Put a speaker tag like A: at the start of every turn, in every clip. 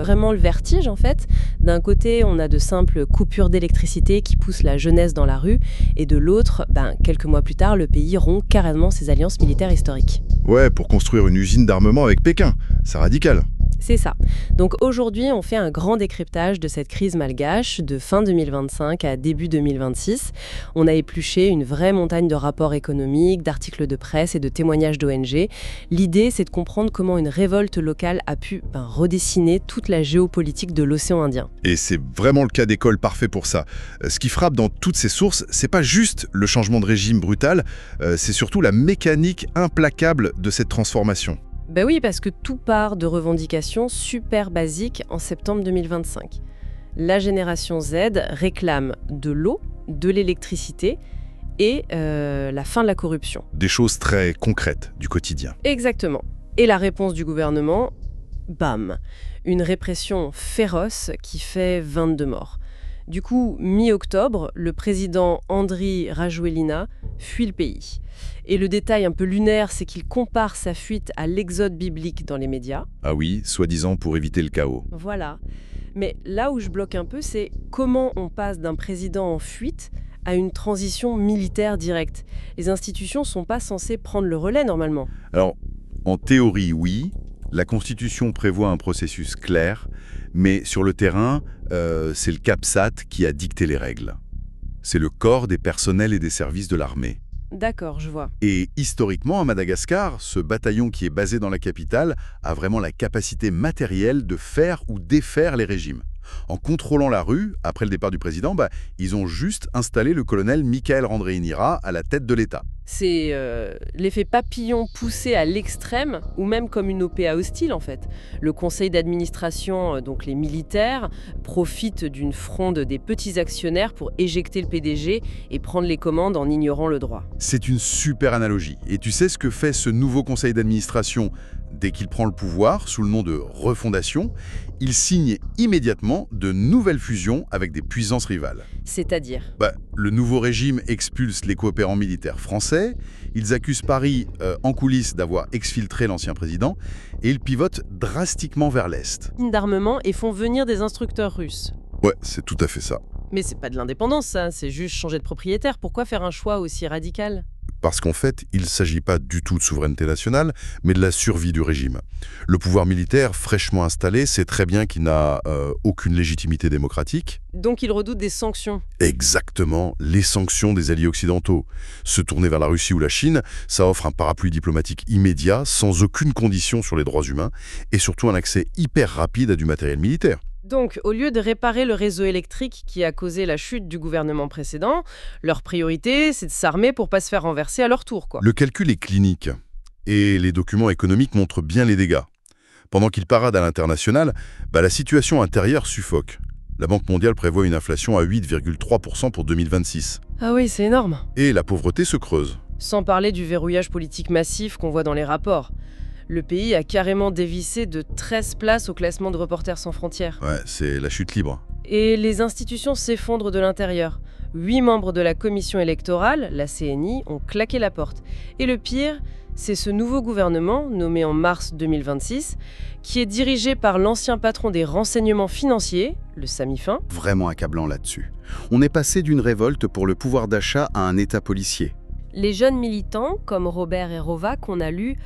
A: vraiment le vertige en fait. D'un côté, on a de simples coupures d'électricité qui poussent la jeunesse dans la rue, et de l'autre, quelques mois plus tard, le pays rompt carrément ses alliances militaires historiques.
B: Ouais, pour construire une usine d'armement avec Pékin. C'est radical.
A: C'est ça. Donc aujourd'hui, on fait un grand décryptage de cette crise malgache de fin 2025 à début 2026. On a épluché une vraie montagne de rapports économiques, d'articles de presse et de témoignages d'ONG. L'idée, c'est de comprendre comment une révolte locale a pu redessiner toute la géopolitique de l'océan Indien.
B: Et c'est vraiment le cas d'école parfait pour ça. Ce qui frappe dans toutes ces sources, c'est pas juste le changement de régime brutal, c'est surtout la mécanique implacable de cette transformation.
A: Oui, parce que tout part de revendications super basiques en septembre 2025. La génération Z réclame de l'eau, de l'électricité et la fin de la corruption.
B: Des choses très concrètes du quotidien.
A: Exactement. Et la réponse du gouvernement, bam, une répression féroce qui fait 22 morts. Du coup, mi-octobre, le président Andry Rajoelina fuit le pays. Et le détail un peu lunaire, c'est qu'il compare sa fuite à l'exode biblique dans les médias.
B: Ah oui, soi-disant pour éviter le chaos.
A: Voilà. Mais là où je bloque un peu, c'est comment on passe d'un président en fuite à une transition militaire directe. Les institutions ne sont pas censées prendre le relais normalement.
B: Alors, en théorie, oui. La Constitution prévoit un processus clair, mais sur le terrain, c'est le CAPSAT qui a dicté les règles. C'est le corps des personnels et des services de l'armée.
A: D'accord, je vois.
B: Et historiquement, à Madagascar, ce bataillon qui est basé dans la capitale a vraiment la capacité matérielle de faire ou défaire les régimes. En contrôlant la rue, après le départ du président, ils ont juste installé le colonel Michael Randrianirina à la tête de l'État.
A: C'est l'effet papillon poussé à l'extrême, ou même comme une OPA hostile en fait. Le conseil d'administration, donc les militaires, profitent d'une fronde des petits actionnaires pour éjecter le PDG et prendre les commandes en ignorant le droit.
B: C'est une super analogie. Et tu sais ce que fait ce nouveau conseil d'administration dès qu'il prend le pouvoir, sous le nom de refondation? Il signe immédiatement de nouvelles fusions avec des puissances rivales.
A: C'est-à-dire?
B: Le nouveau régime expulse les coopérants militaires français, ils accusent Paris en coulisses d'avoir exfiltré l'ancien président, et ils pivotent drastiquement vers l'Est.
A: D'armement et font venir des instructeurs russes.
B: Ouais, c'est tout à fait ça.
A: Mais c'est pas de l'indépendance ça, c'est juste changer de propriétaire. Pourquoi faire un choix aussi radical?
B: Parce qu'en fait, il ne s'agit pas du tout de souveraineté nationale, mais de la survie du régime. Le pouvoir militaire, fraîchement installé, sait très bien qu'il n'a aucune légitimité démocratique.
A: Donc il redoute des sanctions.
B: Exactement, les sanctions des alliés occidentaux. Se tourner vers la Russie ou la Chine, ça offre un parapluie diplomatique immédiat, sans aucune condition sur les droits humains, et surtout un accès hyper rapide à du matériel militaire.
A: Donc, au lieu de réparer le réseau électrique qui a causé la chute du gouvernement précédent, leur priorité, c'est de s'armer pour pas se faire renverser à leur tour, quoi.
B: Le calcul est clinique, et les documents économiques montrent bien les dégâts. Pendant qu'ils paradent à l'international, la situation intérieure suffoque. La Banque mondiale prévoit une inflation à 8,3% pour 2026.
A: Ah oui, c'est énorme.
B: Et la pauvreté se creuse.
A: Sans parler du verrouillage politique massif qu'on voit dans les rapports. Le pays a carrément dévissé de 13 places au classement de Reporters sans frontières.
B: Ouais, c'est la chute libre.
A: Et les institutions s'effondrent de l'intérieur. 8 membres de la commission électorale, la CNI, ont claqué la porte. Et le pire, c'est ce nouveau gouvernement, nommé en mars 2026, qui est dirigé par l'ancien patron des renseignements financiers, le Samifin.
C: Vraiment accablant là-dessus. On est passé d'une révolte pour le pouvoir d'achat à un État policier.
A: Les jeunes militants, comme Robert et Rova, qu'on a lus,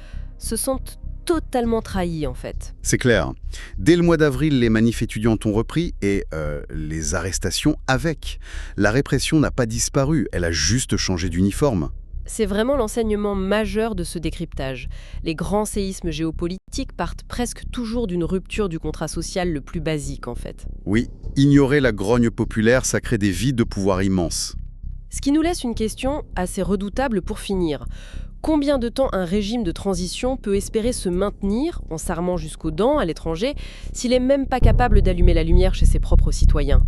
A: se sentent totalement trahis en fait.
C: C'est clair. Dès le mois d'avril, les manifs étudiants ont repris et les arrestations avec. La répression n'a pas disparu, elle a juste changé d'uniforme.
A: C'est vraiment l'enseignement majeur de ce décryptage. Les grands séismes géopolitiques partent presque toujours d'une rupture du contrat social le plus basique en fait.
C: Oui, ignorer la grogne populaire, ça crée des vides de pouvoir immenses.
A: Ce qui nous laisse une question assez redoutable pour finir. Combien de temps un régime de transition peut espérer se maintenir, en s'armant jusqu'aux dents à l'étranger, s'il n'est même pas capable d'allumer la lumière chez ses propres citoyens ?